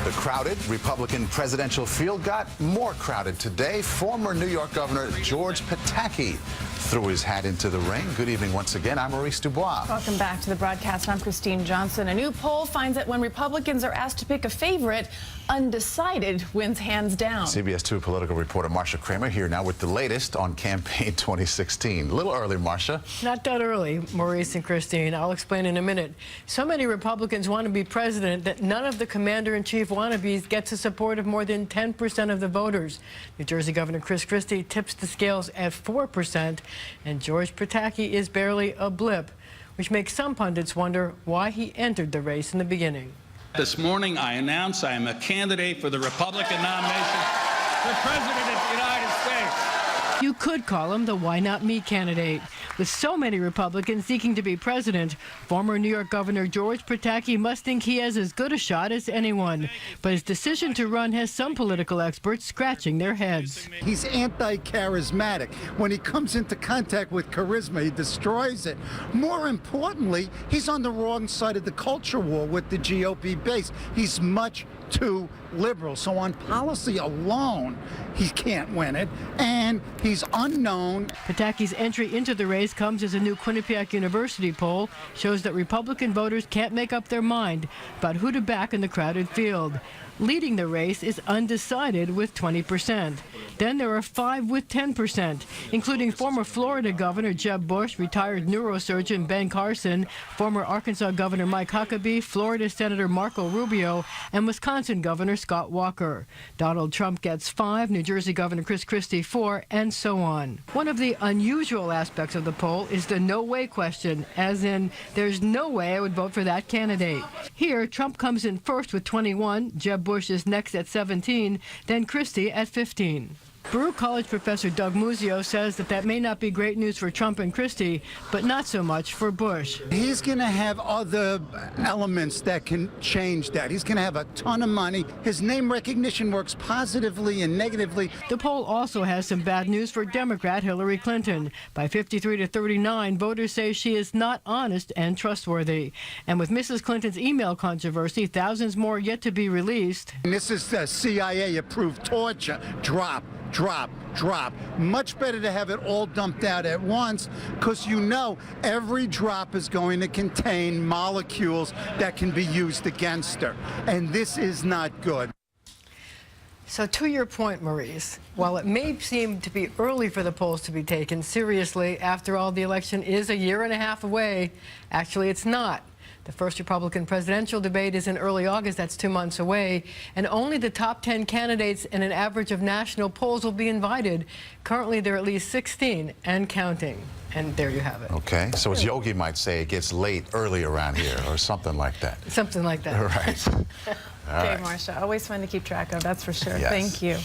The crowded Republican presidential field got more crowded today. Former New York Governor George Pataki threw his hat into the ring. Good evening once again. I'm Maurice Dubois. Welcome back to the broadcast. I'm Christine Johnson. A new poll finds that when Republicans are asked to pick a favorite, undecided wins hands down. CBS 2 political reporter Marcia Kramer here now with the latest on campaign 2016. A little early, Marcia. Not that early, Maurice and Christine. I'll explain in a minute. So many Republicans want to be president that none of the commander-in-chief wannabes gets the support of more than 10% of the voters. New Jersey Governor Chris Christie tips the scales at 4%, and George Pataki is barely a blip, which makes some pundits wonder why he entered the race in the beginning. This morning, I announce I am a candidate for the Republican nomination for President of the United States. You could call him the Why Not Me candidate. With so many Republicans seeking to be president, former New York Governor George Pataki must think he has as good a shot as anyone. But his decision to run has some political experts scratching their heads. He's anti-charismatic. When he comes into contact with charisma, he destroys it. More importantly, he's on the wrong side of the culture war with the GOP base. He's much too liberal. So on policy alone, he can't win it, and he's unknown. Pataki's entry into the race comes as a new Quinnipiac University poll shows that Republican voters can't make up their mind about who to back in the crowded field. Leading the race is undecided with 20%. Then there are 5 with 10%, including former Florida Governor Jeb Bush, retired neurosurgeon Ben Carson, former Arkansas Governor Mike Huckabee, Florida Senator Marco Rubio, and Wisconsin Governor Scott Walker. Donald Trump gets 5, New Jersey Governor Chris Christie 4, and so on. One of the unusual aspects of the poll is the no way question, as in, there's no way I would vote for that candidate. Here, Trump comes in first with 21, Jeb Bush is next at 17, then Christie at 15. Baruch College professor Doug Muzio says that may not be great news for Trump and Christie, but not so much for Bush. He's going to have other elements that can change that. He's going to have a ton of money. His name recognition works positively and negatively. The poll also has some bad news for Democrat Hillary Clinton. By 53 to 39, voters say she is not honest and trustworthy. And with Mrs. Clinton's email controversy, thousands more yet to be released. And this is CIA-approved torture. Drop. Much better to have it all dumped out at once, because you know every drop is going to contain molecules that can be used against her. And this is not good. So to your point, Maurice, while it may seem to be early for the polls to be taken seriously, after all, the election is 1.5 years away. Actually, it's not. The first Republican presidential debate is in early August. That's 2 months away. And only the top 10 candidates in an average of national polls will be invited. Currently, there are at least 16 and counting. And there you have it. Okay. So as Yogi might say, it gets late early around here or something like that. Something like that. Right. All Okay, right. Marcia, always fun to keep track of, that's for sure. Yes. Thank you.